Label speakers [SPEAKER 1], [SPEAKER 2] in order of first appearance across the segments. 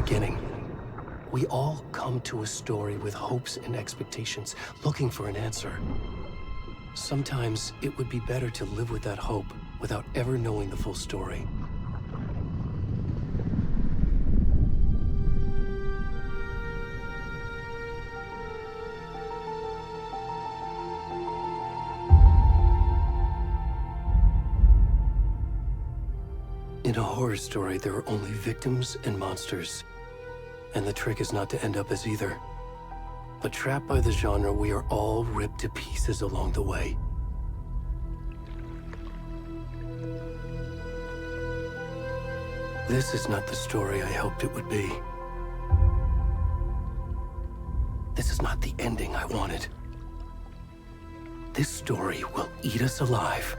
[SPEAKER 1] beginning. We all come to a story with hopes and expectations, looking for an answer. Sometimes it would be better to live with that hope without ever knowing the full story. In a horror story, there are only victims and monsters. And the trick is not to end up as either. But trapped by the genre, we are all ripped to pieces along the way. This is not the story I hoped it would be. This is not the ending I wanted. This story will eat us alive.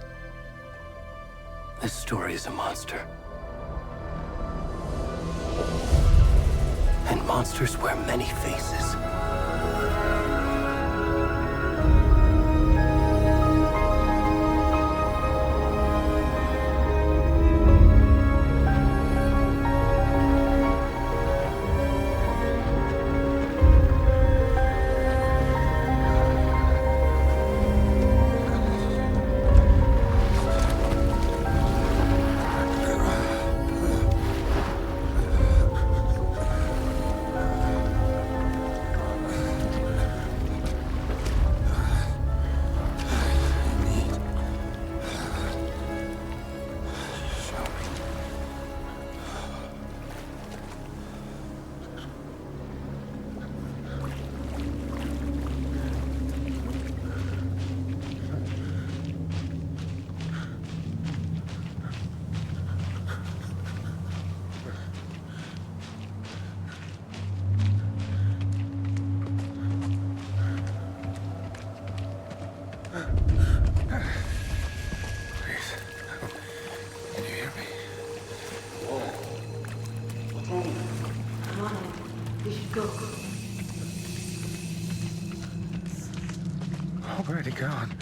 [SPEAKER 1] This story is a monster. And monsters wear many faces.
[SPEAKER 2] Already gone.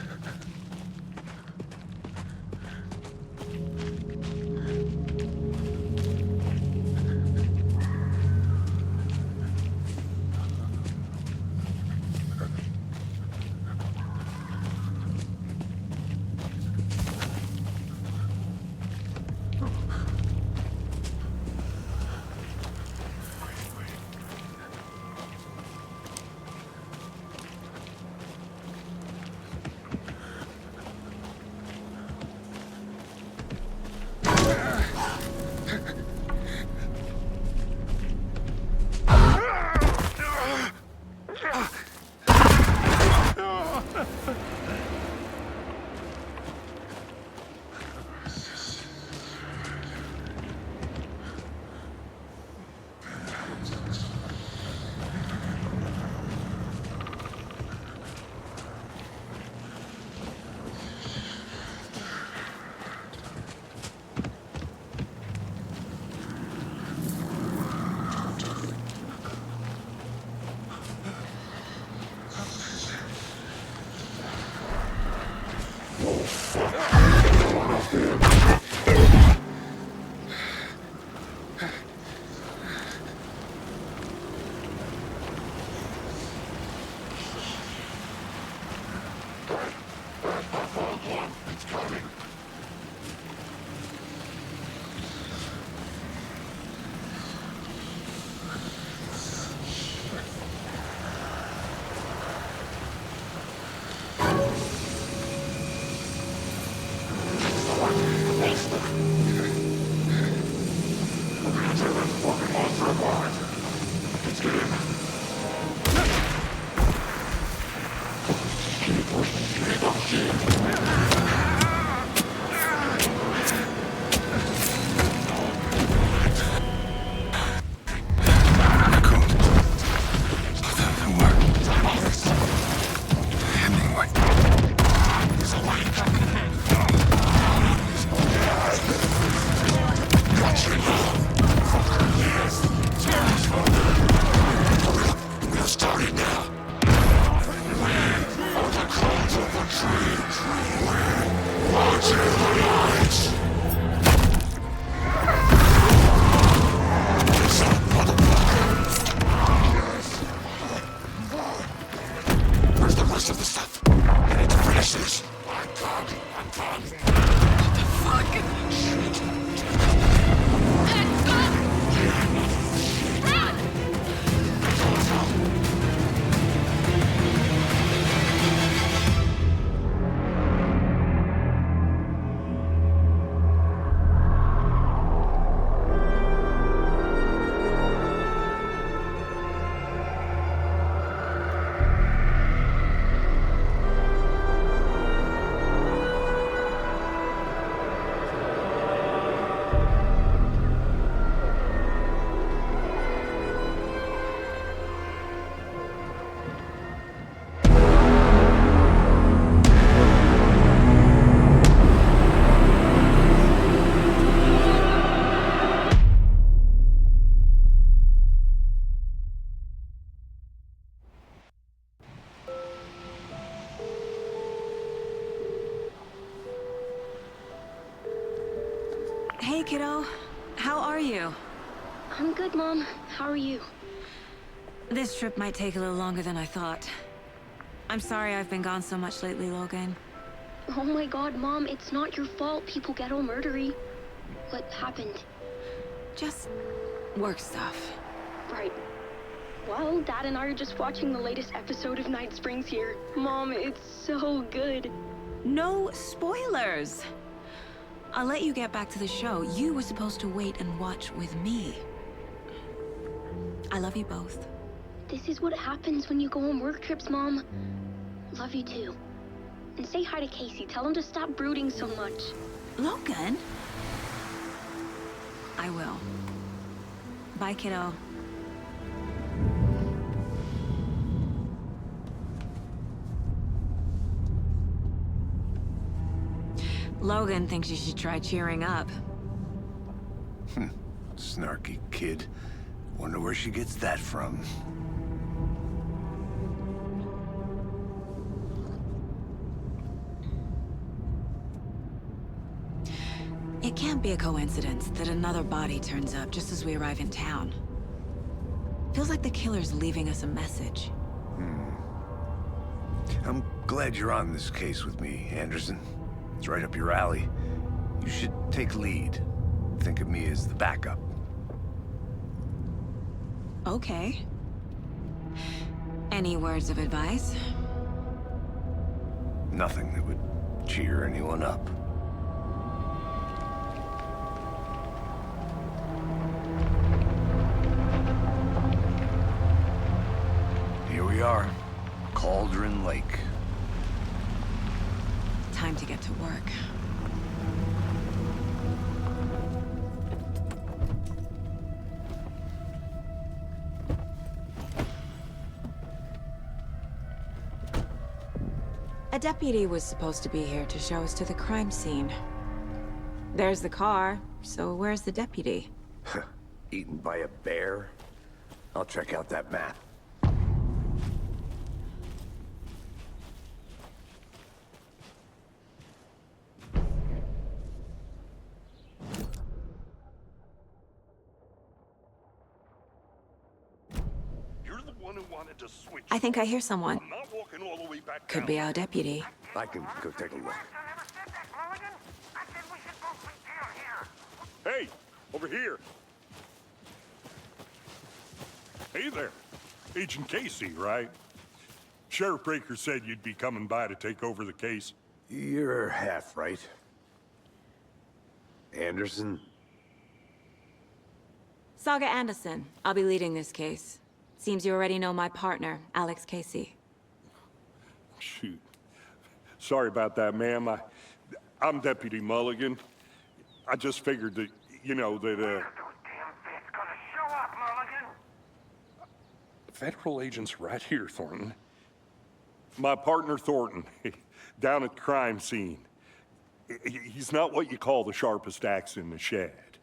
[SPEAKER 3] Starting now.
[SPEAKER 2] Hey, kiddo. How are you?
[SPEAKER 3] I'm good, Mom. How are you?
[SPEAKER 2] This trip might take a little longer than I thought. I'm sorry I've been gone so much lately, Logan.
[SPEAKER 3] Oh my god, Mom, it's not your fault people get all murdery. What happened?
[SPEAKER 2] Just work stuff.
[SPEAKER 3] Right. Well, Dad and I are just watching the latest episode of Night Springs here. Mom, it's so good.
[SPEAKER 2] No spoilers! I'll let you get back to the show. You were supposed to wait and watch with me. I love you both.
[SPEAKER 3] This is what happens when you go on work trips, Mom. Love you too. And say hi to Casey. Tell him to stop brooding so much.
[SPEAKER 2] Logan? I will. Bye, kiddo. Logan thinks you should try cheering up.
[SPEAKER 4] Snarky kid. Wonder where she gets that from.
[SPEAKER 2] It can't be a coincidence that another body turns up just as we arrive in town. Feels like the killer's leaving us a message.
[SPEAKER 4] I'm glad you're on this case with me, Anderson. It's right up your alley. You should take lead. Think of me as the backup.
[SPEAKER 2] Okay. Any words of advice?
[SPEAKER 4] Nothing that would cheer anyone up. Here we are. Cauldron Lake.
[SPEAKER 2] Time to get to work. A deputy was supposed to be here to show us to the crime scene. There's the car, so where's the deputy?
[SPEAKER 4] Eaten by a bear? I'll check out that map.
[SPEAKER 5] You're the one who wanted to switch.
[SPEAKER 2] I think I hear someone.
[SPEAKER 5] I'm not walking all the way back
[SPEAKER 2] Could
[SPEAKER 5] down.
[SPEAKER 2] be our deputy.
[SPEAKER 4] I can go take a look.
[SPEAKER 5] Hey, over here. Hey there. Agent Casey, right? Sheriff Breaker said you'd be coming by to take over the case.
[SPEAKER 4] You're half right. Anderson?
[SPEAKER 2] Saga Anderson. I'll be leading this case. Seems you already know my partner, Alex Casey.
[SPEAKER 5] Shoot. Sorry about that, ma'am. I'm Deputy Mulligan. I just figured that, you know, that,
[SPEAKER 6] Those damn vets gonna show up, Mulligan.
[SPEAKER 5] federal agent's right here, Thornton. My partner, Thornton, down at the crime scene. He's not what you call the sharpest axe in the shed.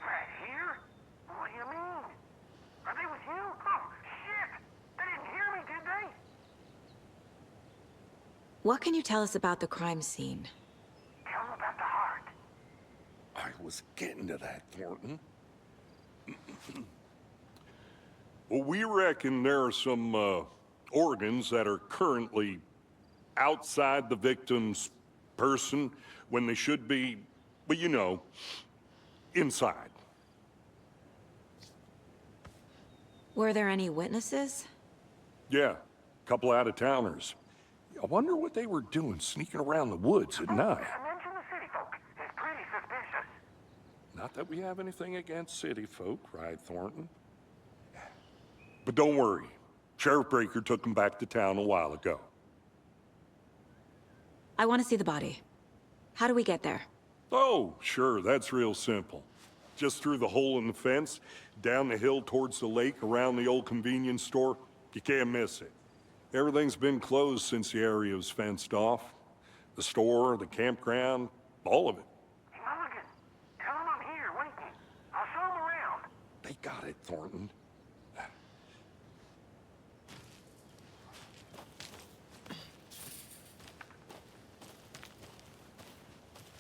[SPEAKER 6] Right here? What do you mean? Are they with you? Oh, shit! They didn't hear me, did they?
[SPEAKER 2] What can you tell us about the crime scene?
[SPEAKER 6] Tell them about the heart.
[SPEAKER 5] I was getting to that, Thornton. Well, we reckon there are some organs that are currently outside the victim's person when they should be, well, you know, inside.
[SPEAKER 2] Were there any witnesses?
[SPEAKER 5] Yeah, a couple out-of-towners. I wonder what they were doing sneaking around the woods at night.
[SPEAKER 6] Mention the city folk. It's pretty suspicious.
[SPEAKER 5] Not that we have anything against city folk, right, Thornton? But don't worry. Sheriff Breaker took them back to town a while ago.
[SPEAKER 2] I want to see the body. How do we get there?
[SPEAKER 5] Oh, sure, that's real simple. Just through the hole in the fence, down the hill towards the lake, around the old convenience store. You can't miss it. Everything's been closed since the area was fenced off. The store, the campground, all of it.
[SPEAKER 6] Hey, Mulligan, tell them I'm here waiting. I'll show them around.
[SPEAKER 5] They got it, Thornton.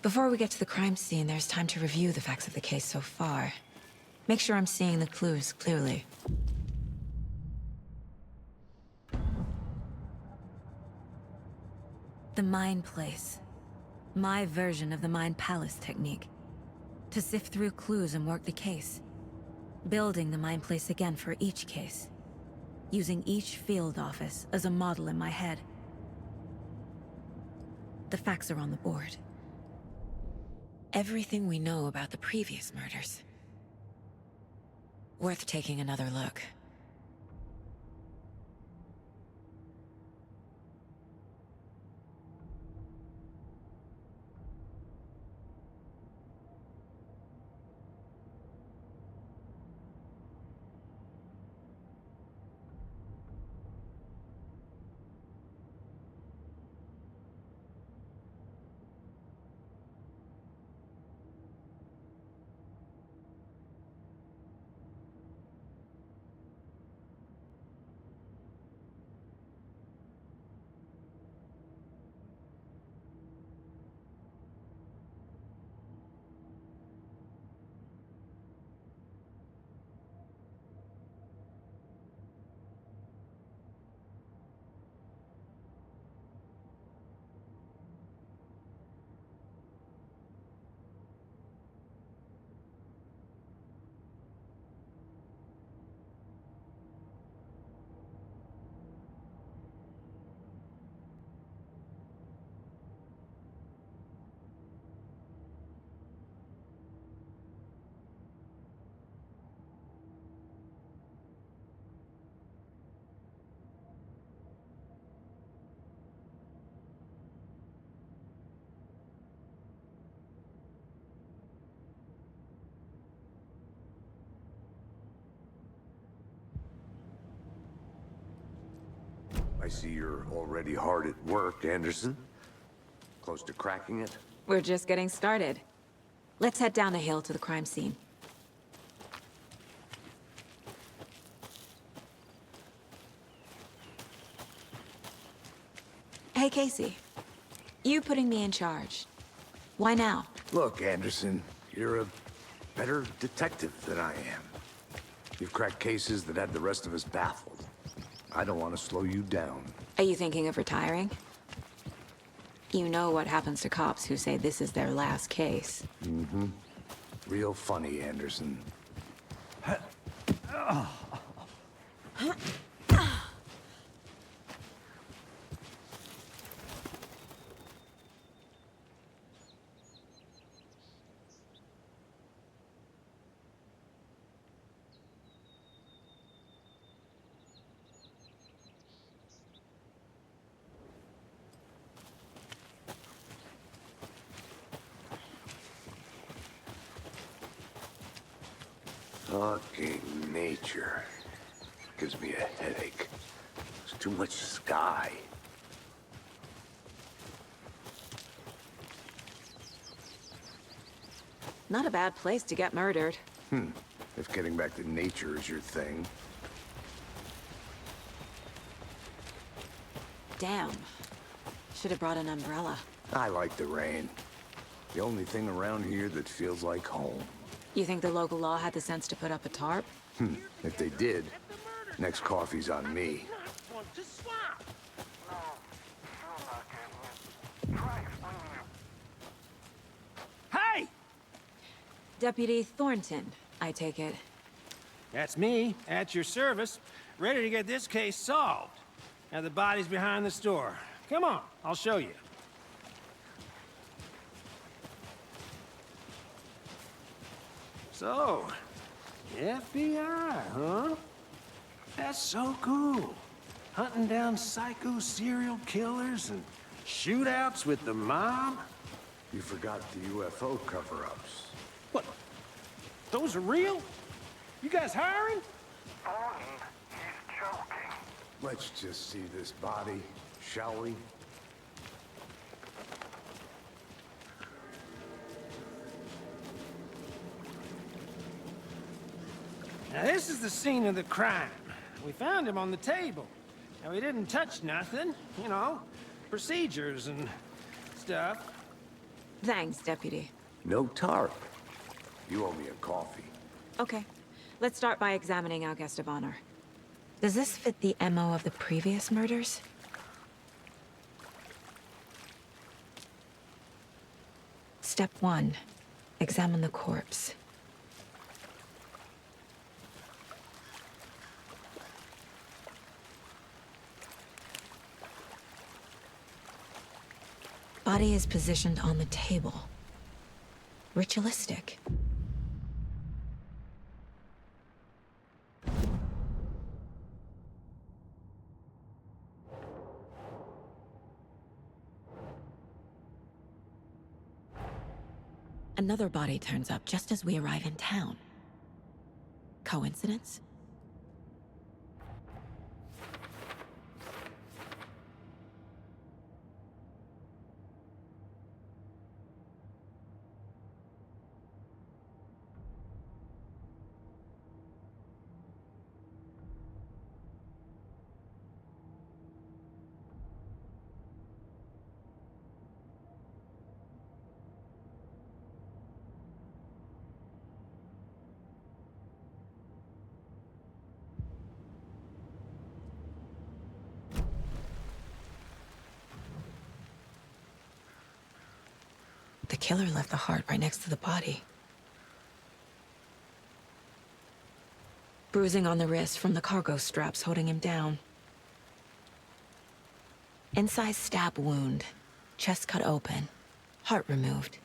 [SPEAKER 2] Before we get to the crime scene, there's time to review the facts of the case so far. Make sure I'm seeing the clues clearly. The Mind Place. My version of the Mind Palace technique. To sift through clues and work the case. Building the Mind Place again for each case. Using each field office as a model in my head. The facts are on the board. Everything we know about the previous murders. Worth taking another look.
[SPEAKER 4] I see you're already hard at work, Anderson. Close to cracking it?
[SPEAKER 2] We're just getting started. Let's head down the hill to the crime scene. Hey, Casey. You putting me in charge. Why now?
[SPEAKER 4] Look, Anderson, you're a better detective than I am. You've cracked cases that had the rest of us baffled. I don't want to slow you down.
[SPEAKER 2] Are you thinking of retiring? You know what happens to cops who say this is their last case.
[SPEAKER 4] Mm-hmm. Real funny, Anderson. Fucking nature. Gives me a headache. There's too much sky.
[SPEAKER 2] Not a bad place to get murdered.
[SPEAKER 4] If getting back to nature is your thing.
[SPEAKER 2] Damn. Should have brought an umbrella.
[SPEAKER 4] I like the rain. The only thing around here that feels like home.
[SPEAKER 2] You think the local law had the sense to put up a tarp?
[SPEAKER 4] If they did, next coffee's on me.
[SPEAKER 6] Want to swap? No, still not getting it. Try explaining it.
[SPEAKER 7] Hey!
[SPEAKER 2] Deputy Thornton, I take it.
[SPEAKER 7] That's me, at your service, ready to get this case solved. Now the body's behind the store. Come on, I'll show you. So, FBI, huh? That's so cool. Hunting down psycho serial killers and shootouts with the mob.
[SPEAKER 4] You forgot the UFO cover-ups.
[SPEAKER 7] What? Those are real? You guys hiring?
[SPEAKER 6] Thornton, he's joking.
[SPEAKER 4] Let's just see this body, shall we?
[SPEAKER 7] Now this is the scene of the crime. We found him on the table. Now he didn't touch nothing, you know, procedures and stuff.
[SPEAKER 2] Thanks, Deputy.
[SPEAKER 4] No tarp. You owe me a coffee.
[SPEAKER 2] Okay. Let's start by examining our guest of honor. Does this fit the MO of the previous murders? Step 1. Examine the corpse. Body is positioned on the table. Ritualistic. Another body turns up just as we arrive in town. Coincidence? The killer left the heart right next to the body. Bruising on the wrist from the cargo straps holding him down. Inside stab wound, chest cut open, heart removed.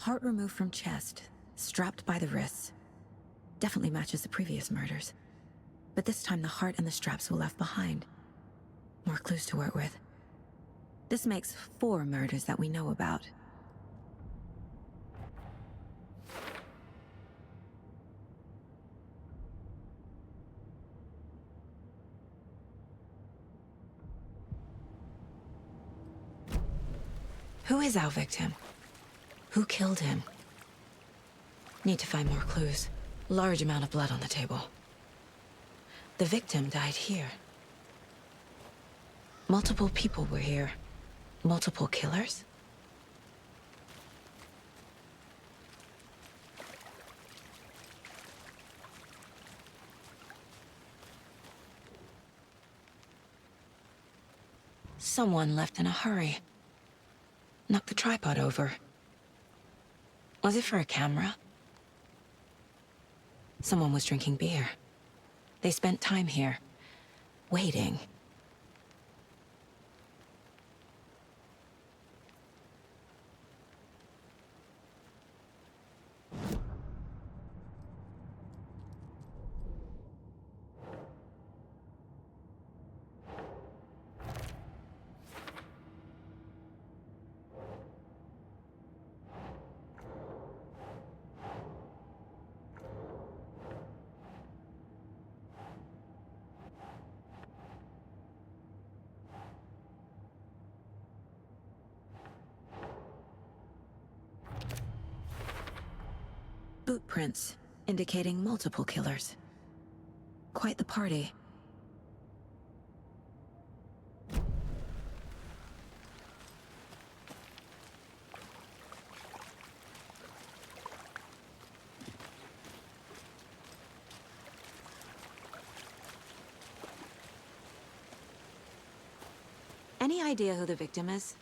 [SPEAKER 2] Heart removed from chest, strapped by the wrists. Definitely matches the previous murders. But this time the heart and the straps were left behind. More clues to work with. This makes 4 murders that we know about. Who is our victim? Who killed him? Need to find more clues. Large amount of blood on the table. The victim died here. Multiple people were here. Multiple killers? Someone left in a hurry. Knocked the tripod over. Was it for a camera? Someone was drinking beer. They spent time here, waiting. Boot prints, indicating multiple killers. Quite the party. Any idea who the victim is?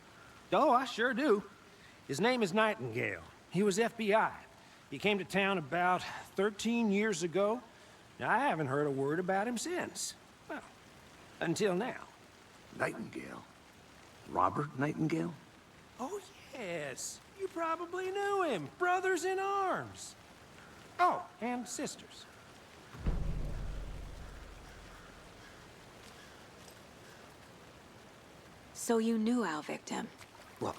[SPEAKER 7] Oh, I sure do. His name is Nightingale. He was FBI. He came to town about 13 years ago. Now, I haven't heard a word about him since. Well, until now.
[SPEAKER 4] Nightingale? Robert Nightingale?
[SPEAKER 7] Oh, yes. You probably knew him. Brothers in arms. Oh, and sisters.
[SPEAKER 2] So you knew our victim?
[SPEAKER 4] Well,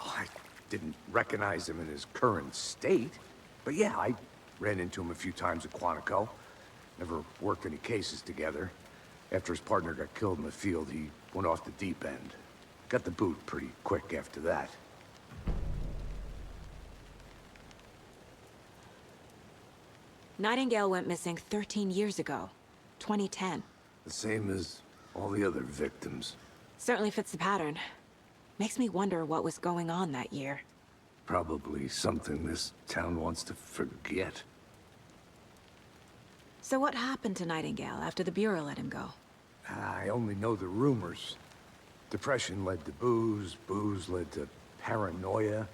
[SPEAKER 4] didn't recognize him in his current state. But yeah, I ran into him a few times at Quantico. Never worked any cases together. After his partner got killed in the field, he went off the deep end. Got the boot pretty quick after that.
[SPEAKER 2] Nightingale went missing 13 years ago, 2010.
[SPEAKER 4] The same as all the other victims.
[SPEAKER 2] Certainly fits the pattern. Makes me wonder what was going on that year.
[SPEAKER 4] Probably something this town wants to forget.
[SPEAKER 2] So what happened to Nightingale after the Bureau let him go?
[SPEAKER 4] I only know the rumors. Depression led to booze, booze led to paranoia.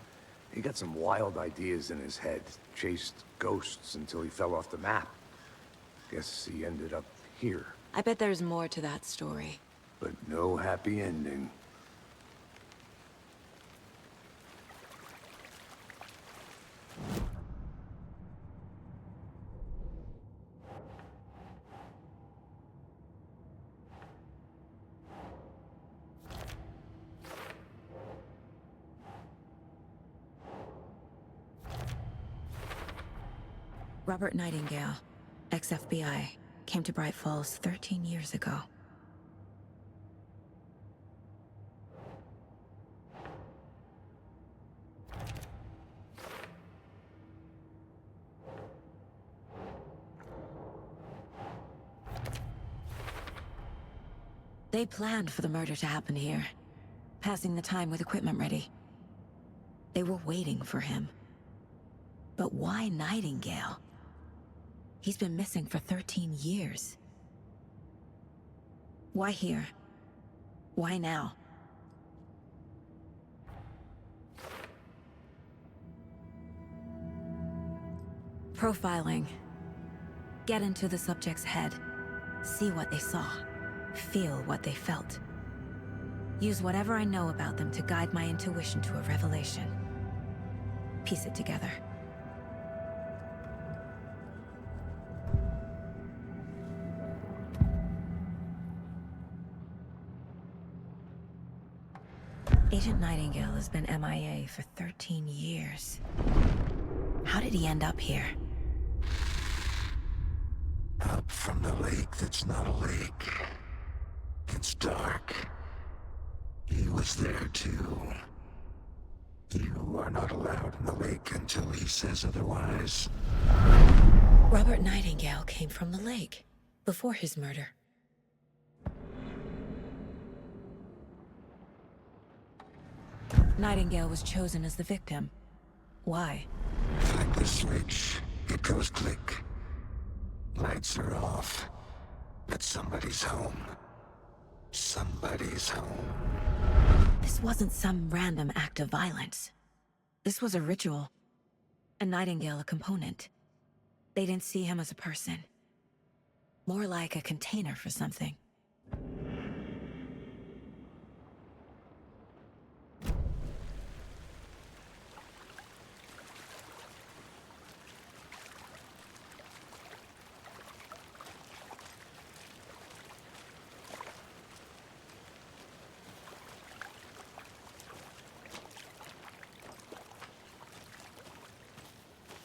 [SPEAKER 4] He got some wild ideas in his head, chased ghosts until he fell off the map. Guess he ended up here,
[SPEAKER 2] I bet there's more to that story.
[SPEAKER 4] but no happy ending.
[SPEAKER 2] Robert Nightingale, ex-FBI, came to Bright Falls 13 years ago. They planned for the murder to happen here, passing the time with equipment ready. They were waiting for him. But why Nightingale? He's been missing for 13 years. Why here? Why now? Profiling. Get into the subject's head. See what they saw. Feel what they felt. Use whatever I know about them to guide my intuition to a revelation. Piece it together. Agent Nightingale has been MIA for 13 years. How did he end up here?
[SPEAKER 8] Up from the lake that's not a lake. It's dark. He was there too. You are not allowed in the lake until he says otherwise.
[SPEAKER 2] Robert Nightingale came from the lake, before his murder. Nightingale was chosen as the victim. Why?
[SPEAKER 8] Flick the switch, it goes click. Lights are off. But somebody's home. Somebody's home.
[SPEAKER 2] This wasn't some random act of violence. This was a ritual. And Nightingale a component. They didn't see him as a person. More like a container for something.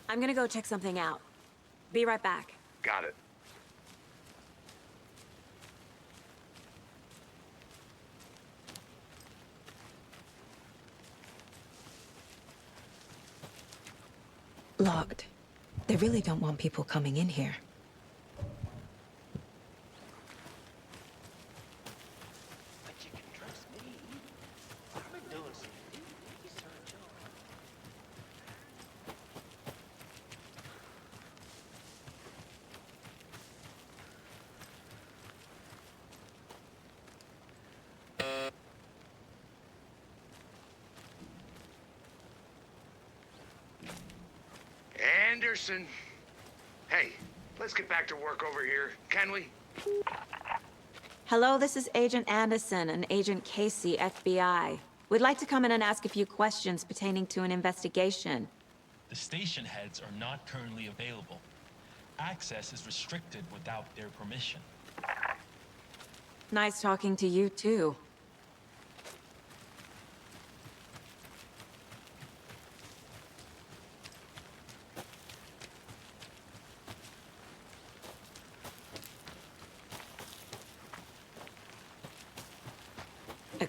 [SPEAKER 2] I'm gonna go check something out. Be right back.
[SPEAKER 4] Got it.
[SPEAKER 2] Locked. They really don't want people coming in here.
[SPEAKER 7] But you can trust me. I've been doing some research on.
[SPEAKER 4] Anderson. Hey, let's get back to work over here, can we?
[SPEAKER 2] Hello, this is Agent Anderson and Agent Casey, FBI. We'd like to come in and ask a few questions pertaining to an investigation.
[SPEAKER 9] The station heads are not currently available. Access is restricted without their permission.
[SPEAKER 2] Nice talking to you, too.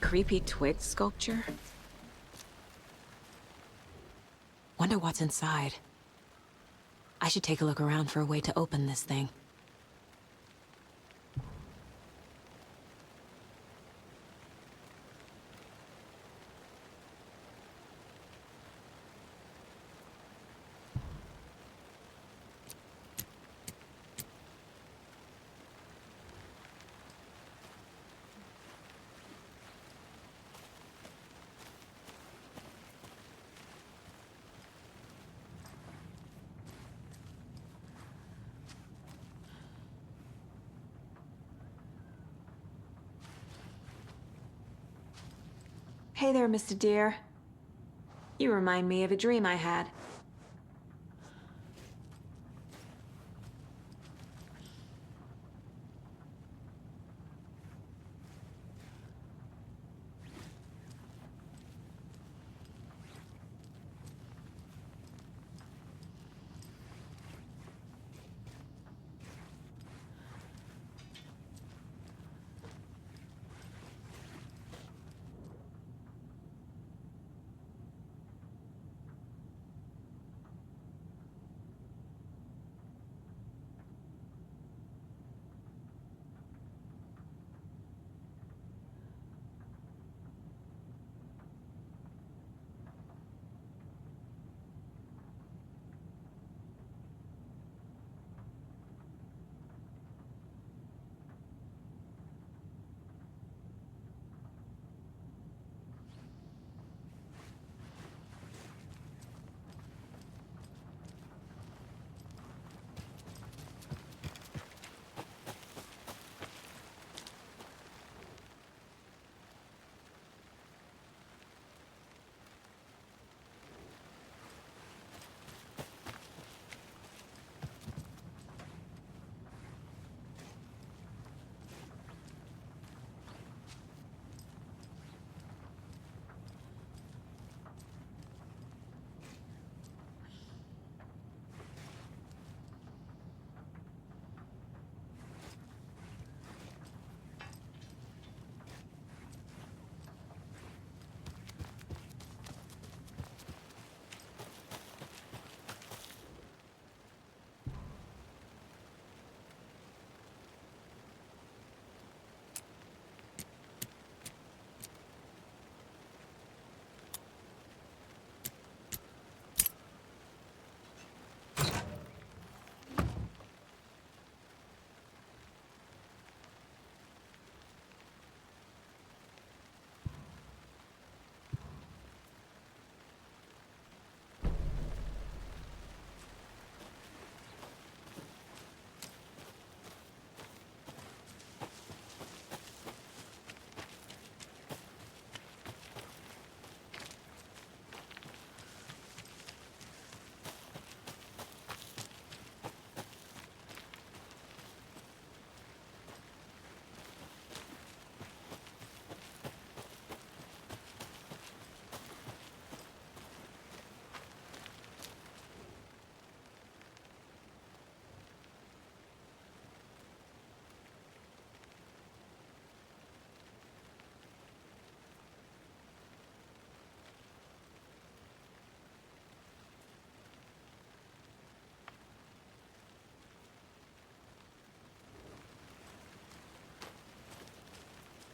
[SPEAKER 2] creepy twig sculpture? Wonder what's inside. I should take a look around for a way to open this thing. Hey there, Mr. Deer. You remind me of a dream I had.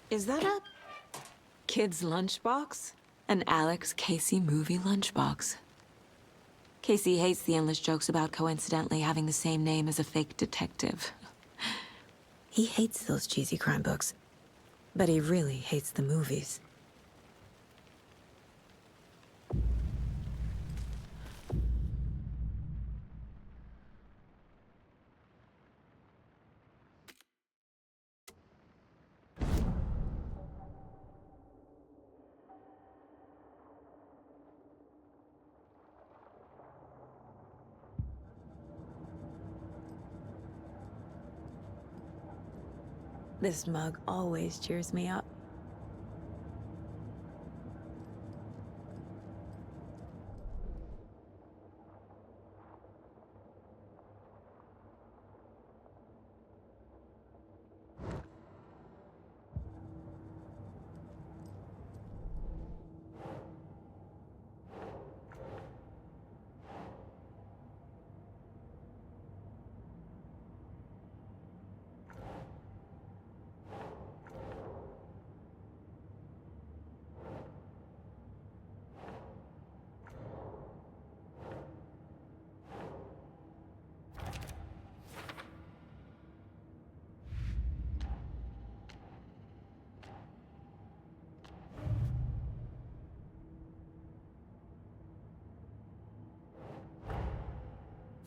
[SPEAKER 2] Is that a kid's lunchbox? An Alex Casey movie lunchbox. Casey hates the endless jokes about coincidentally having the same name as a fake detective. He hates those cheesy crime books, but he really hates the movies. This mug always cheers me up.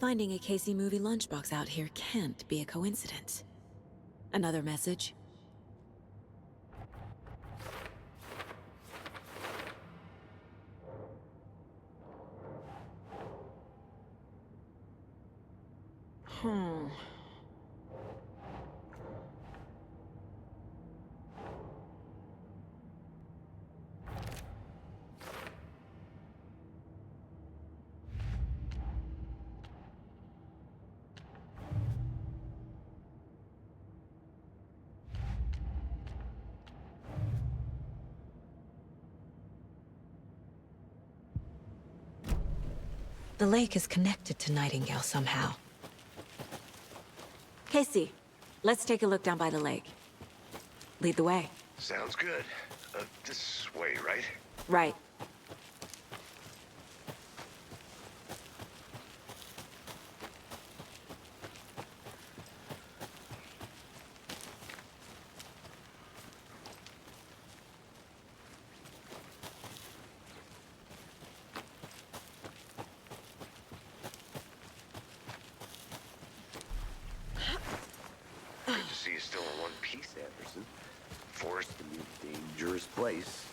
[SPEAKER 2] Finding a Casey movie lunchbox out here can't be a coincidence. Another message? The lake is connected to Nightingale somehow. Casey, let's take a look down by the lake. Lead the way.
[SPEAKER 8] Sounds good. This way, right?
[SPEAKER 2] Right.
[SPEAKER 8] Good to see you still in one piece, Anderson. Forest can be a dangerous place.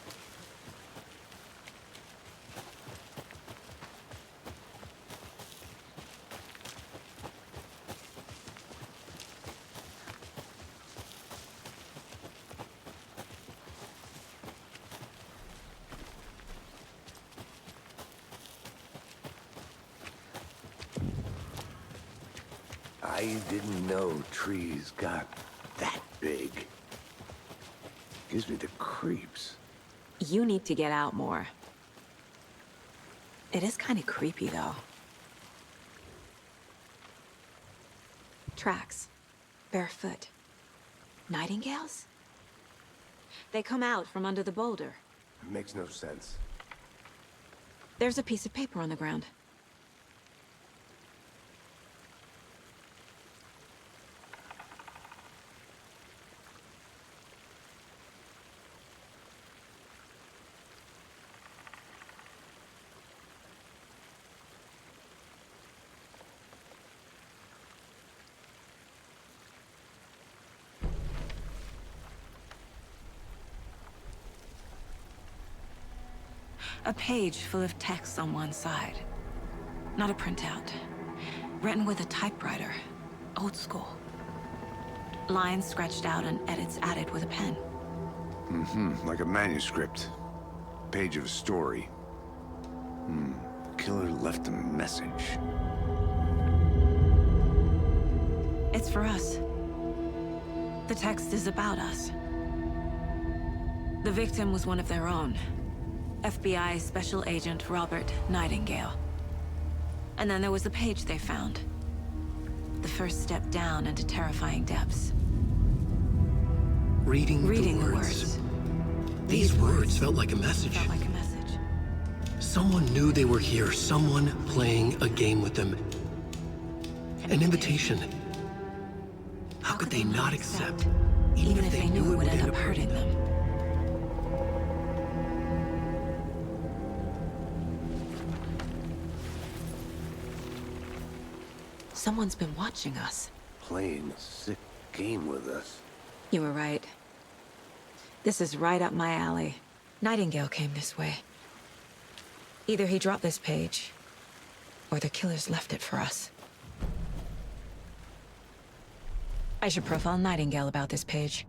[SPEAKER 8] I didn't know trees got that big. Gives me the creeps.
[SPEAKER 2] You need to get out more. It is kind of creepy, though. Tracks. Barefoot. Nightingales? They come out from under the boulder.
[SPEAKER 8] Makes no sense.
[SPEAKER 2] There's a piece of paper on the ground. A page full of text on one side. Not a printout. Written with a typewriter. Old school. Lines scratched out and edits added with a pen.
[SPEAKER 4] Like a manuscript. Page of a story. Killer left a message.
[SPEAKER 2] It's for us. The text is about us. The victim was one of their own. FBI Special Agent Robert Nightingale. And then there was the page they found. The first step down into terrifying depths.
[SPEAKER 1] Reading the words. These words felt like a message.
[SPEAKER 2] Felt like a message.
[SPEAKER 1] Someone knew they were here. Someone playing a game with them. An invitation. How could they not accept?
[SPEAKER 2] Even if they knew it would end up hurting them. Someone's been watching us.
[SPEAKER 8] Playing a sick game with us.
[SPEAKER 2] You were right. This is right up my alley. Nightingale came this way. Either he dropped this page, or the killers left it for us. I should profile Nightingale about this page.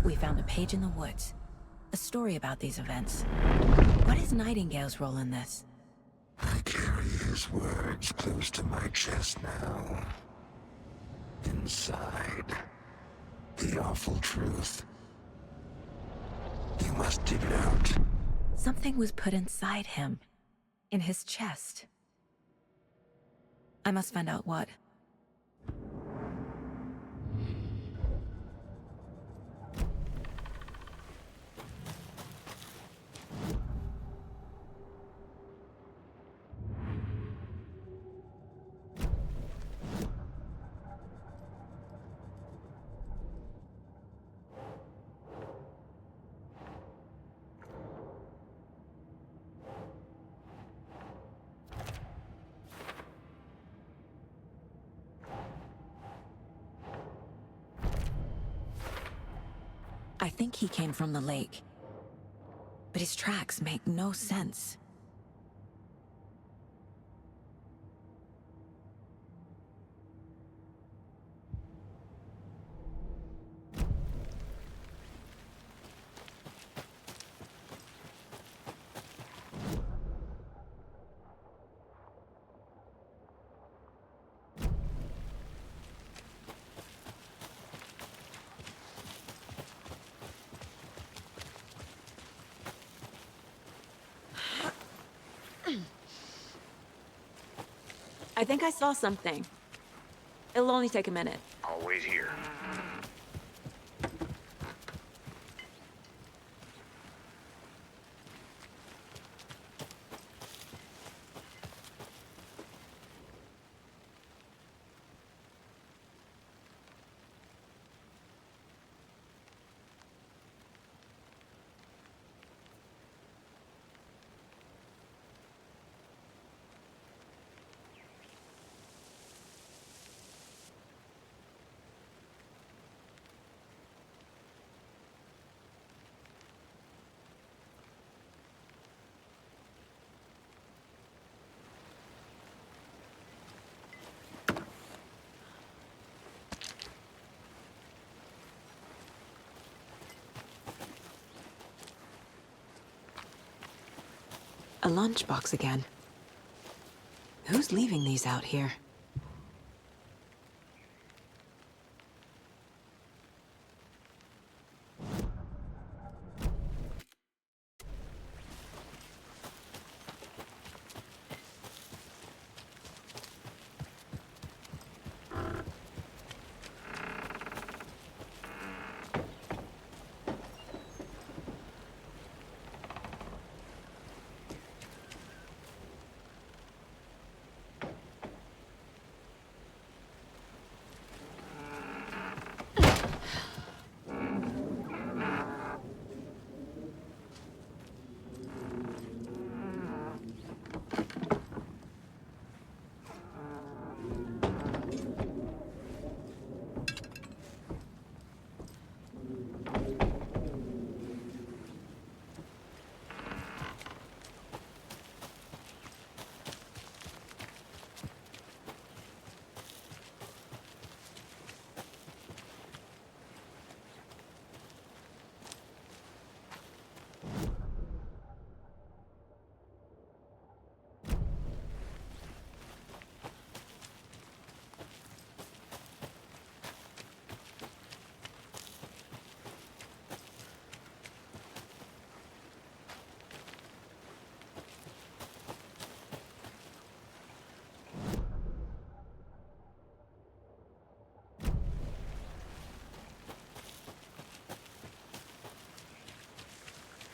[SPEAKER 2] We found a page in the woods. A story about these events. What is Nightingale's role in this?
[SPEAKER 8] I carry his words close to my chest now. Inside, the awful truth. You must dig it out.
[SPEAKER 2] Something was put inside him. In his chest. I must find out what. I think he came from the lake. But his tracks make no sense.
[SPEAKER 10] I think I saw something. It'll only take a minute.
[SPEAKER 6] Always here.
[SPEAKER 2] A lunchbox again. Who's leaving these out here?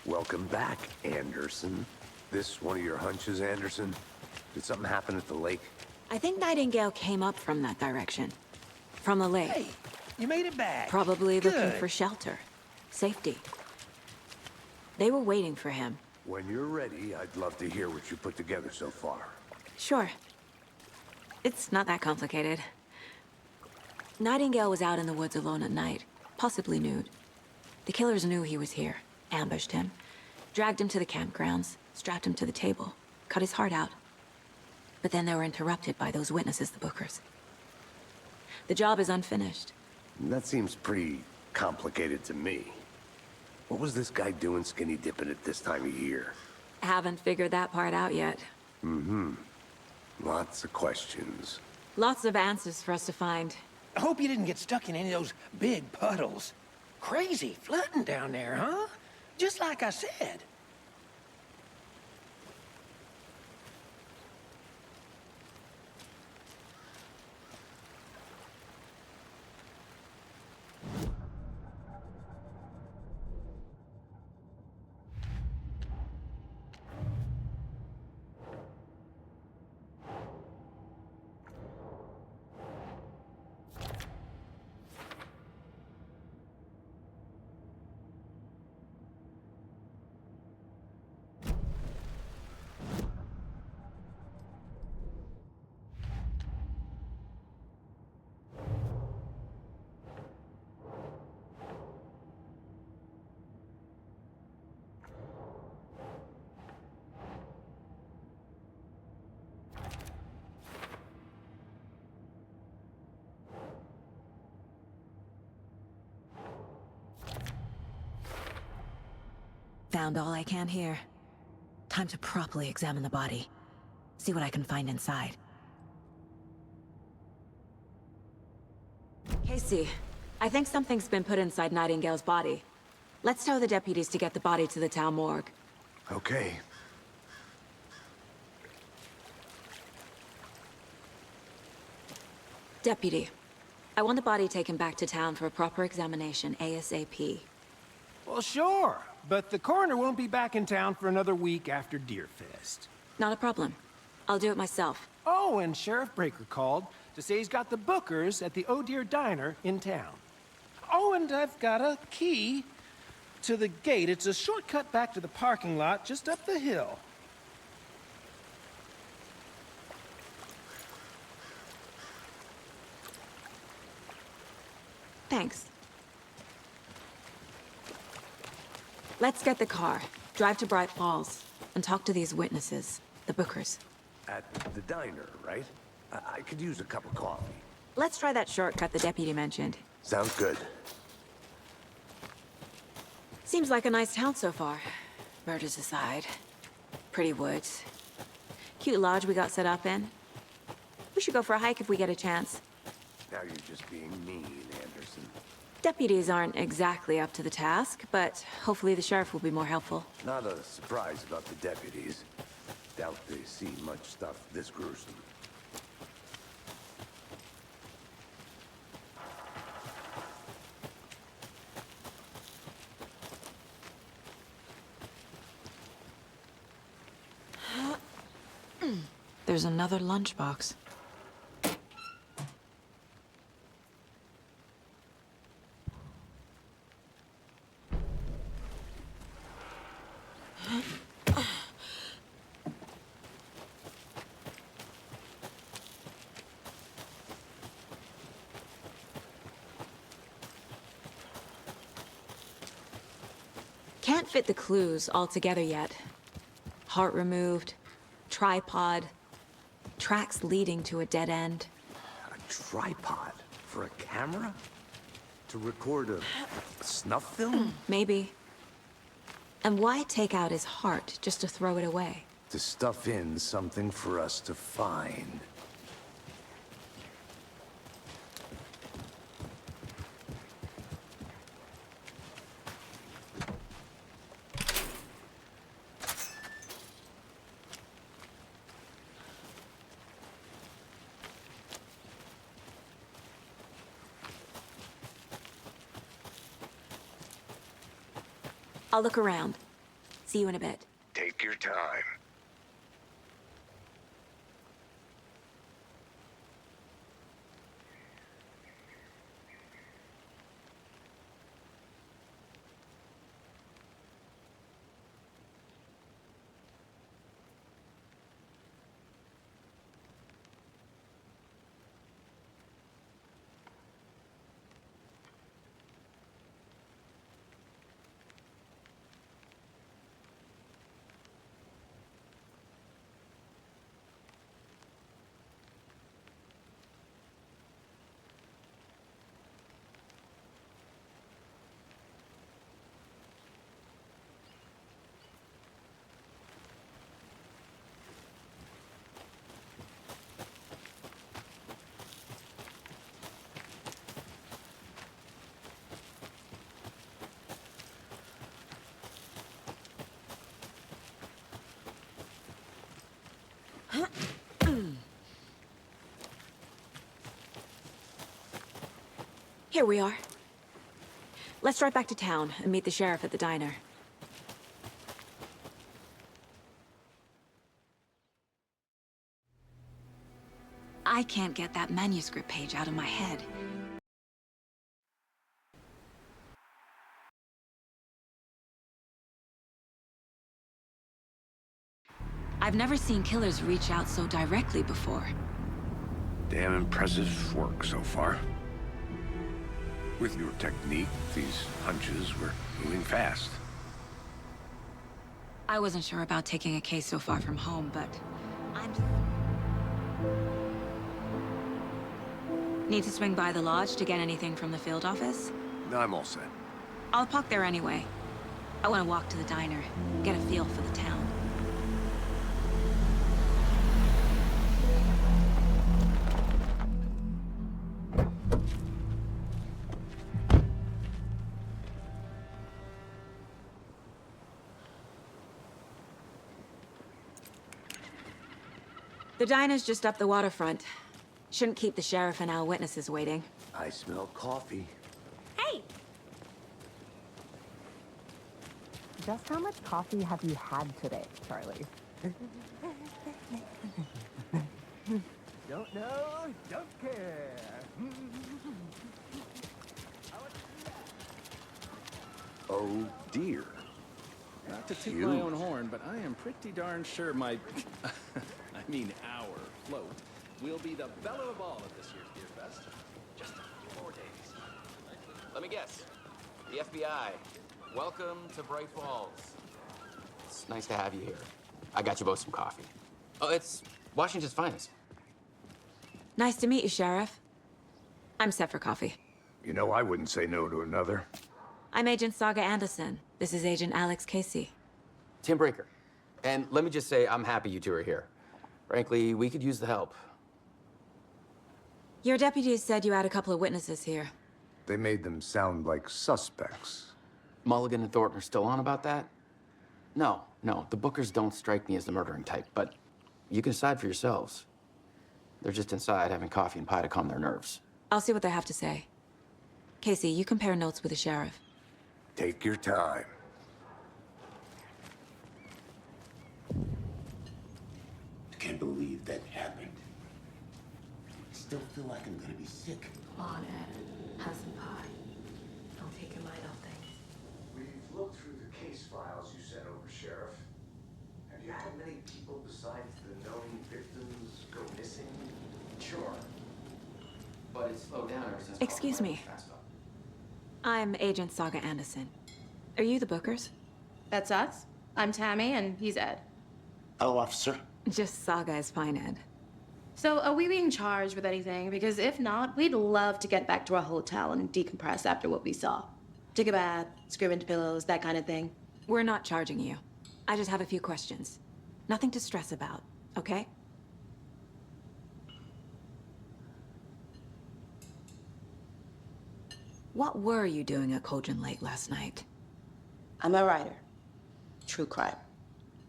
[SPEAKER 4] Welcome back, Anderson. This one of your hunches, Anderson? Did something happen at the lake?
[SPEAKER 2] I think Nightingale came up from that direction. From the lake.
[SPEAKER 7] Hey, you made it back.
[SPEAKER 2] Probably looking
[SPEAKER 7] Good.
[SPEAKER 2] for shelter. Safety. They were waiting for him.
[SPEAKER 4] When you're ready, I'd love to hear what you put together so far.
[SPEAKER 2] Sure. It's not that complicated. Nightingale was out in the woods alone at night, possibly nude. The killers knew he was here, ambushed him, dragged him to the campgrounds, strapped him to the table, cut his heart out. But then they were interrupted by those witnesses, the Bookers. The job is unfinished.
[SPEAKER 4] That seems pretty complicated to me. What was this guy doing skinny dipping at this time of year?
[SPEAKER 2] Haven't figured that part out yet.
[SPEAKER 4] Lots of questions.
[SPEAKER 2] Lots of answers for us to find.
[SPEAKER 7] I hope you didn't get stuck in any of those big puddles. Crazy flooding down there, huh? Just like I said.
[SPEAKER 2] Found all I can here. Time to properly examine the body. See what I can find inside.
[SPEAKER 10] Casey, I think something's been put inside Nightingale's body. Let's tell the deputies to get the body to the town morgue.
[SPEAKER 4] Okay.
[SPEAKER 10] Deputy, I want the body taken back to town for a proper examination ASAP.
[SPEAKER 7] Well, sure, but the coroner won't be back in town for another week after Deerfest.
[SPEAKER 10] Not a problem. I'll do it myself.
[SPEAKER 7] Oh, and Sheriff Breaker called to say he's got the Bookers at the Oh Dear Diner in town. Oh, and I've got a key to the gate. It's a shortcut back to the parking lot just up the hill.
[SPEAKER 10] Thanks. Let's get the car, drive to Bright Falls, and talk to these witnesses, the Bookers.
[SPEAKER 4] At the diner, right? I could use a cup of coffee.
[SPEAKER 10] Let's try that shortcut the deputy mentioned.
[SPEAKER 4] Sounds good.
[SPEAKER 10] Seems like a nice town so far. Murders aside. Pretty woods. Cute lodge we got set up in. We should go for a hike if we get a chance.
[SPEAKER 4] Now you're just being mean, Anderson.
[SPEAKER 10] Deputies aren't exactly up to the task, but hopefully the sheriff will be more helpful.
[SPEAKER 4] Not a surprise about the deputies. Doubt they see much stuff this gruesome.
[SPEAKER 2] There's another lunchbox.
[SPEAKER 10] Can't fit the clues all together yet. Heart removed, tripod, tracks leading to a dead end.
[SPEAKER 4] A tripod? For a camera? To record a snuff film?
[SPEAKER 10] Maybe. And why take out his heart just to throw it away?
[SPEAKER 4] To stuff in something for us to find.
[SPEAKER 10] I'll look around. See you in a bit.
[SPEAKER 8] Take your time.
[SPEAKER 10] Here we are. Let's drive back to town and meet the sheriff at the diner. I can't get that manuscript page out of my head. I've never seen killers reach out so directly before.
[SPEAKER 4] Damn impressive work so far. With your technique, these hunches were moving fast.
[SPEAKER 2] I wasn't sure about taking a case so far from home, but I'm... Need to swing by the lodge to get anything from the field office?
[SPEAKER 4] I'm all set.
[SPEAKER 2] I'll park there anyway. I want to walk to the diner, get a feel for the town. The diner's just up the waterfront. Shouldn't keep the sheriff and our witnesses waiting.
[SPEAKER 4] I smell coffee.
[SPEAKER 2] Hey!
[SPEAKER 11] Just how much coffee have you had today, Charlie?
[SPEAKER 6] Don't know, don't care.
[SPEAKER 4] Oh, dear.
[SPEAKER 12] Not to toot my own horn, but I am pretty darn sure my... I mean our float will be the belle of all at this year's Beer Fest. Just a few more days.
[SPEAKER 13] Let me guess. The FBI. Welcome to Bright Falls. It's nice to have you here. I got you both some coffee. Oh, it's Washington's finest.
[SPEAKER 2] Nice to meet you, Sheriff. I'm set for coffee.
[SPEAKER 4] You know, I wouldn't say no to another.
[SPEAKER 2] I'm Agent Saga Anderson. This is Agent Alex Casey.
[SPEAKER 13] Tim Breaker. And let me just say, I'm happy you two are here. Frankly, we could use the help.
[SPEAKER 2] Your deputies said you had a couple of witnesses here.
[SPEAKER 4] They made them sound like suspects.
[SPEAKER 13] Mulligan and Thornton are still on about that? No, the Bookers don't strike me as the murdering type, but you can decide for yourselves. They're just inside having coffee and pie to calm their nerves.
[SPEAKER 2] I'll see what they have to say. Casey, you compare notes with the sheriff.
[SPEAKER 4] Take your time.
[SPEAKER 8] I can't believe that happened. I still feel like I'm gonna be sick.
[SPEAKER 2] Come on, Ed. Have some pie. Don't take your mind off things.
[SPEAKER 4] We've looked through the case files you sent over, Sheriff. Have you had many people besides the known victims go missing?
[SPEAKER 13] Sure. But it's slowed down ever since...
[SPEAKER 2] Excuse me. I'm Agent Saga Anderson. Are you the Bookers?
[SPEAKER 14] That's us. I'm Tammy, and he's Ed.
[SPEAKER 8] Hello, officer.
[SPEAKER 2] Just Saga is fine, Ed.
[SPEAKER 14] So, are we being charged with anything? Because if not, we'd love to get back to our hotel and decompress after what we saw. Take a bath, scream into pillows, that kind of thing.
[SPEAKER 2] We're not charging you. I just have a few questions. Nothing to stress about, okay? What were you doing at Cauldron Lake last night?
[SPEAKER 14] I'm a writer. True crime.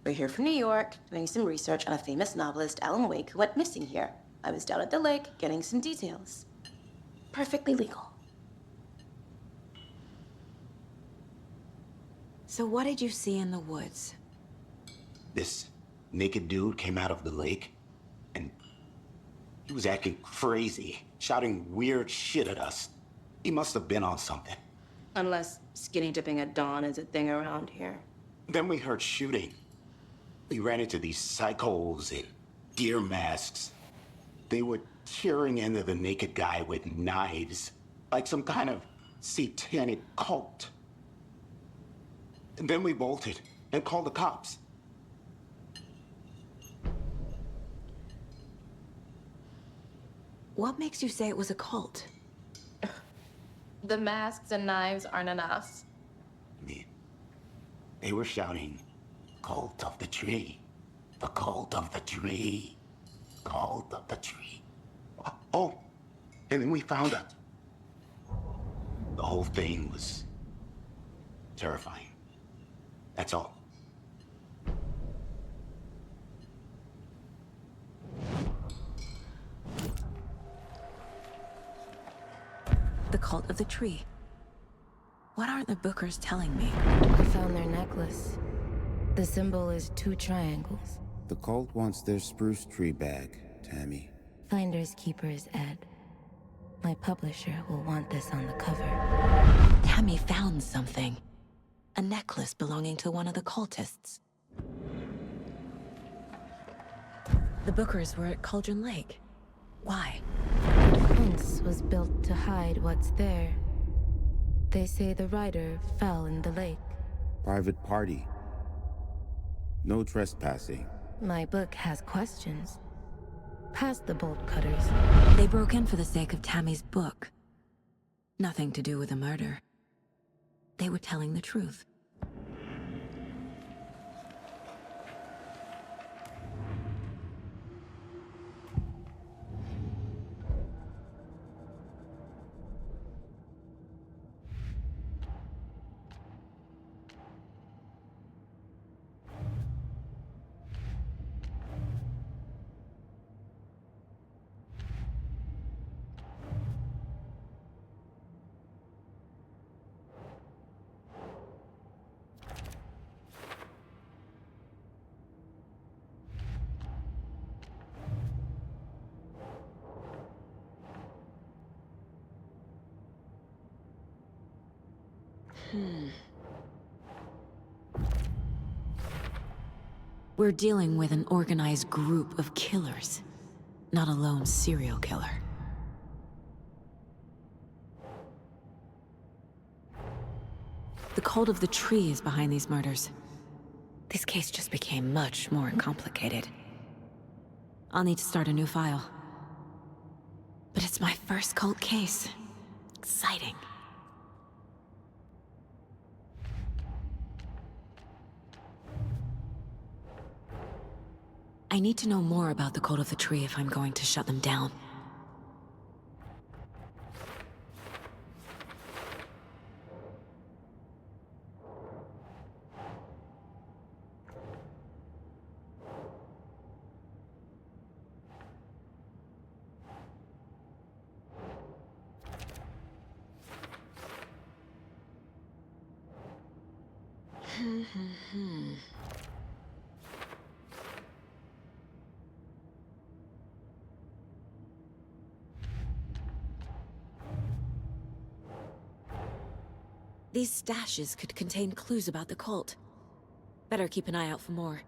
[SPEAKER 14] We're here from New York, doing some research on a famous novelist, Alan Wake, who went missing here. I was down at the lake, getting some details. Perfectly legal.
[SPEAKER 2] So what did you see in the woods?
[SPEAKER 8] This naked dude came out of the lake, and he was acting crazy, shouting weird shit at us. He must have been on something.
[SPEAKER 14] Unless skinny dipping at dawn is a thing around here.
[SPEAKER 8] Then we heard shooting. We ran into these psychos in deer masks. They were tearing into the naked guy with knives, like some kind of satanic cult. And then we bolted and called the cops.
[SPEAKER 2] What makes you say it was a cult?
[SPEAKER 14] The masks and knives aren't enough.
[SPEAKER 8] I mean, they were shouting, "Cult of the tree, the cult of the tree, cult of the tree." Oh, and then we found out. The whole thing was terrifying. That's all.
[SPEAKER 2] The cult of the tree. What aren't the Bookers telling me?
[SPEAKER 15] I found their necklace. The symbol is 2 triangles.
[SPEAKER 16] The cult wants their spruce tree back, Tammy.
[SPEAKER 15] Finders keepers, Ed. My publisher will want this on the cover.
[SPEAKER 2] Tammy found something. A necklace belonging to one of the cultists. The Bookers were at Cauldron Lake. Why?
[SPEAKER 15] The fence was built to hide what's there. They say the rider fell in the lake.
[SPEAKER 16] Private party. No trespassing.
[SPEAKER 15] My book has questions. Past the bolt cutters.
[SPEAKER 2] They broke in for the sake of Tammy's book. Nothing to do with the murder. They were telling the truth. We're dealing with an organized group of killers, not a lone serial killer. The cult of the tree is behind these murders. This case just became much more complicated. I'll need to start a new file. But it's my first cult case. Exciting. I need to know more about the cult of the tree if I'm going to shut them down. These stashes could contain clues about the cult. Better keep an eye out for more.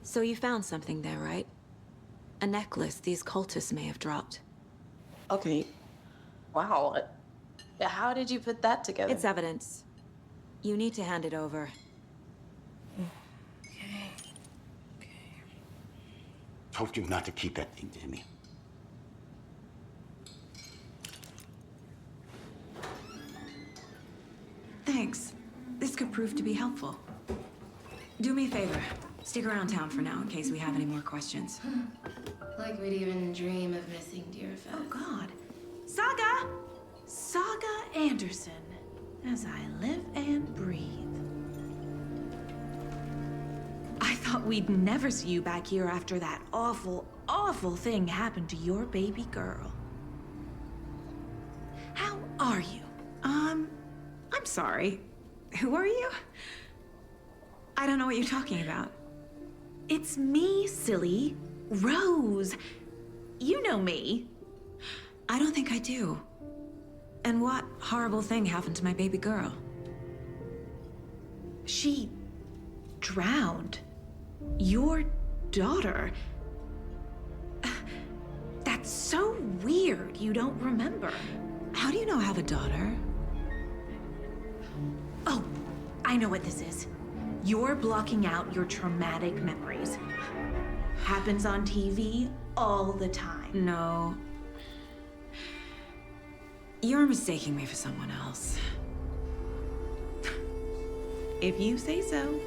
[SPEAKER 2] So you found something there, right? A necklace these cultists may have dropped.
[SPEAKER 14] Okay. Wow. How did you put that together?
[SPEAKER 2] It's evidence. You need to hand it over.
[SPEAKER 8] Told you not to keep that thing, Tammy.
[SPEAKER 2] Thanks. This could prove to be helpful. Do me a favor. Stick around town for now in case we have any more questions.
[SPEAKER 17] Like we'd even dream of missing Deerfest.
[SPEAKER 18] Oh, God. Saga! Saga Anderson. As I live and breathe. I thought we'd never see you back here after that awful, awful thing happened to your baby girl. How are you? I'm sorry. Who are you? I don't know what you're talking about. It's me, silly. Rose. You know me.
[SPEAKER 2] I don't think I do. And what horrible thing happened to my baby girl?
[SPEAKER 18] She drowned. Your daughter. That's so weird you don't remember.
[SPEAKER 2] How do you know I have a daughter?
[SPEAKER 18] Oh, I know what this is. You're blocking out your traumatic memories. Happens on TV all the time.
[SPEAKER 2] No. You're mistaking me for someone else.
[SPEAKER 18] If you say so.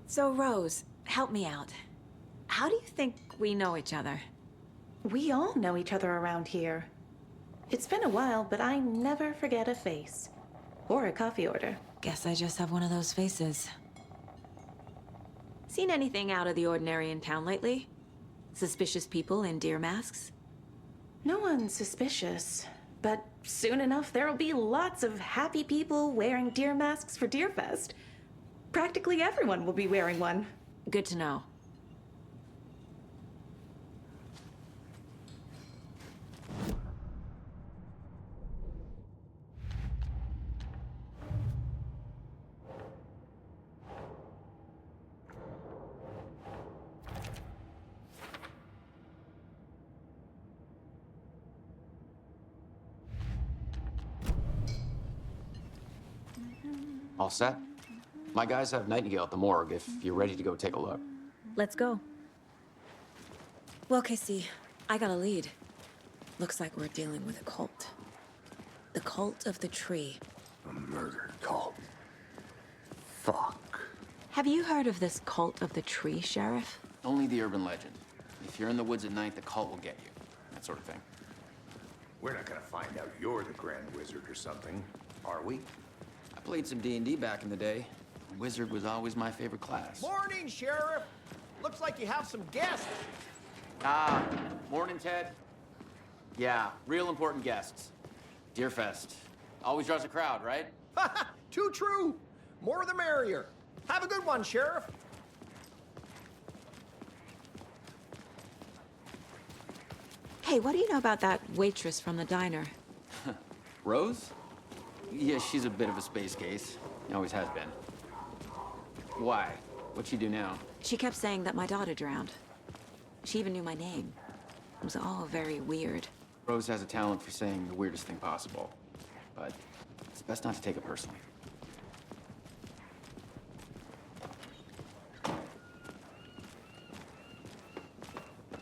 [SPEAKER 2] So, Rose, help me out. How do you think we know each other?
[SPEAKER 18] We all know each other around here. It's been a while, but I never forget a face. Or a coffee order.
[SPEAKER 2] Guess I just have one of those faces. Seen anything out of the ordinary in town lately? Suspicious people in deer masks?
[SPEAKER 18] No one's suspicious. But soon enough, there'll be lots of happy people wearing deer masks for Deerfest. Practically everyone will be wearing one.
[SPEAKER 2] Good to know.
[SPEAKER 13] All set? My guys have Nightingale at the morgue if you're ready to go take a look.
[SPEAKER 2] Let's go. Well, Casey, I got a lead. Looks like we're dealing with a cult. The cult of the tree.
[SPEAKER 4] A murder cult. Fuck.
[SPEAKER 2] Have you heard of this cult of the tree, Sheriff?
[SPEAKER 13] Only the urban legend. If you're in the woods at night, the cult will get you. that sort of thing.
[SPEAKER 4] We're not gonna find out you're the Grand Wizard or something, are we?
[SPEAKER 13] I played some D&D back in the day. Wizard was always my favorite class.
[SPEAKER 7] Morning, Sheriff. Looks like you have some guests.
[SPEAKER 13] Ah, morning, Ted. Yeah, real important guests. Deerfest. Always draws a crowd, right?
[SPEAKER 7] Too true. More the merrier. Have a good one, Sheriff.
[SPEAKER 10] Hey, what do you know about that waitress from the diner?
[SPEAKER 13] Rose? Yeah, she's a bit of a space case. Always has been. Why? What'd she do now?
[SPEAKER 10] She kept saying that my daughter drowned. She even knew my name. It was all very weird.
[SPEAKER 13] Rose has a talent for saying the weirdest thing possible. But it's best not to take it personally.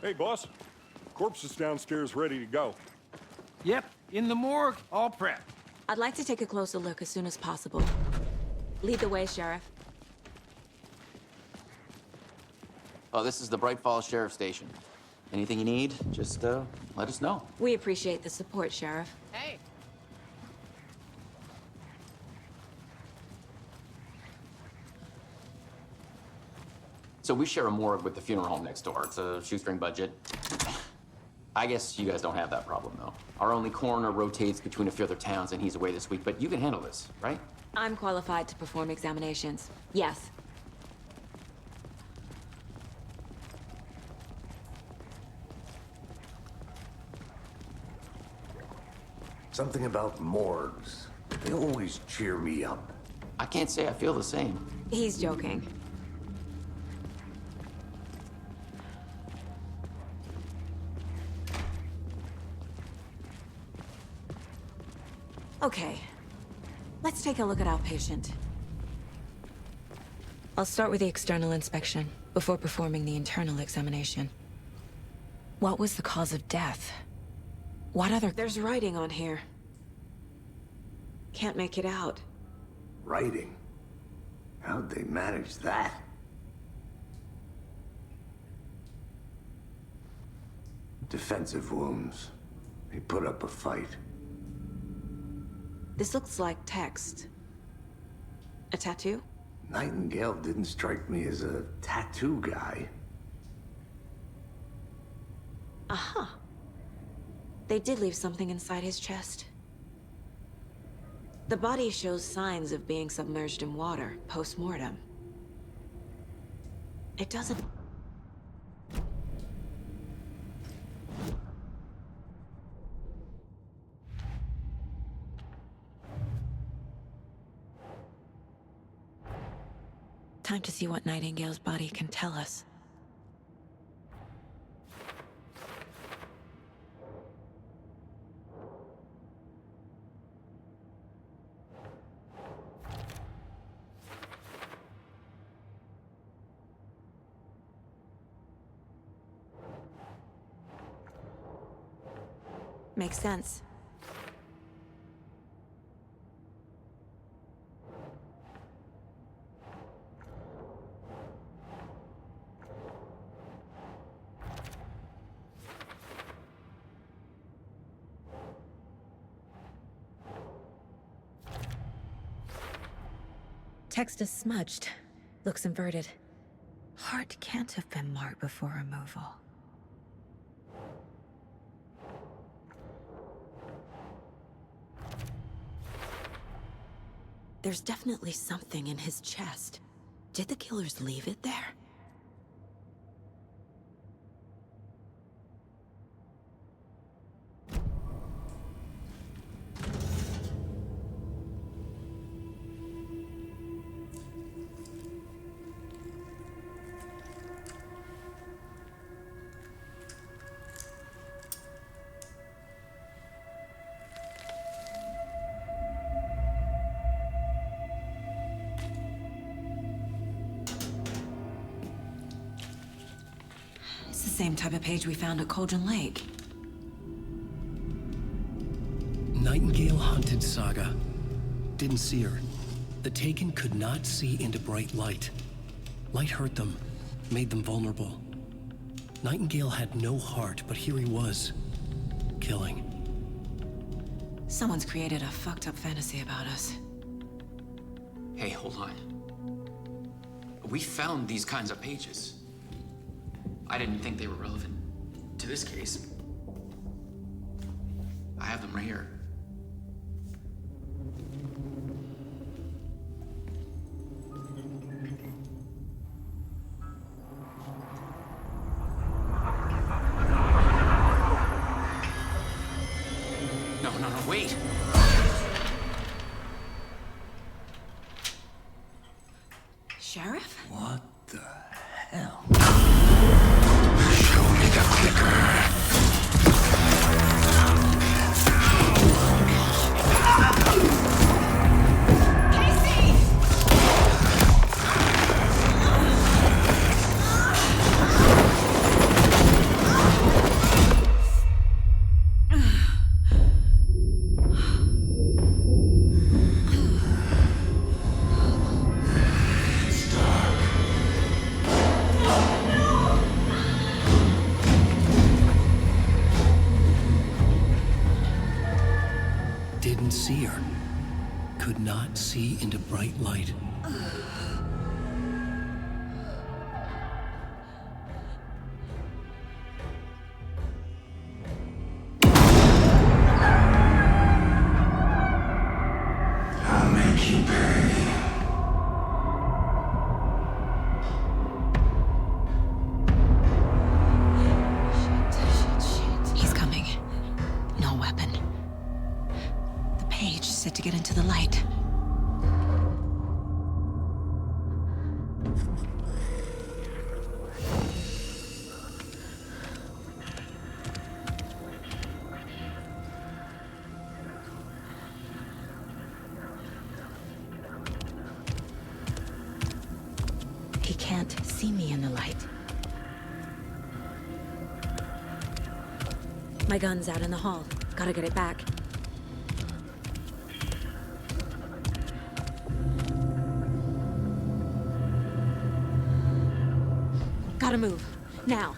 [SPEAKER 5] Hey, boss. Corpse is downstairs ready to go.
[SPEAKER 7] Yep, in the morgue, all prepped.
[SPEAKER 10] I'd like to take a closer look as soon as possible. Lead the way, Sheriff.
[SPEAKER 13] Oh, this is the Bright Falls Sheriff Station. Anything you need, just let us know.
[SPEAKER 10] We appreciate the support, Sheriff.
[SPEAKER 13] Hey. So we share a morgue with the funeral home next door. It's a shoestring budget. I guess you guys don't have that problem, though. Our only coroner rotates between a few other towns, and he's away this week, but you can handle this, right?
[SPEAKER 10] I'm qualified to perform examinations. Yes.
[SPEAKER 4] Something about morgues. They always cheer me up.
[SPEAKER 13] I can't say I feel the same.
[SPEAKER 10] He's joking. Okay, let's take a look at our patient. I'll start with the external inspection before performing the internal examination. What was the cause of death? What other— There's writing on here. Can't make it out.
[SPEAKER 4] Writing? How'd they manage that? Defensive wounds. He put up a fight.
[SPEAKER 10] This looks like text. A tattoo?
[SPEAKER 4] Nightingale didn't strike me as a tattoo guy.
[SPEAKER 10] Aha. They did leave something inside his chest. The body shows signs of being submerged in water post-mortem. It doesn't... Time to see what Nightingale's body can tell us. Makes sense. Text is smudged. Looks inverted. Heart can't have been marked before removal. There's definitely something in his chest. Did the killers leave it there? Same type of page we found at Cauldron Lake.
[SPEAKER 1] Nightingale hunted Saga. Didn't see her. The Taken could not see into bright light. Light hurt them, made them vulnerable. Nightingale had no heart, but here he was, killing.
[SPEAKER 10] Someone's created a fucked up fantasy about us.
[SPEAKER 13] Hey, hold on. We found these kinds of pages. I didn't think they were relevant to this case. I have them right here. No, wait!
[SPEAKER 18] Sheriff?
[SPEAKER 1] What the hell?
[SPEAKER 8] Show me the clicker.
[SPEAKER 1] Didn't see her. Could not see into bright light.
[SPEAKER 8] I'll make you pay.
[SPEAKER 10] He's coming. No weapon. The page set to get into the light. He can't see me in the light. My gun's out in the hall. Gotta get it back. Gotta move. Now.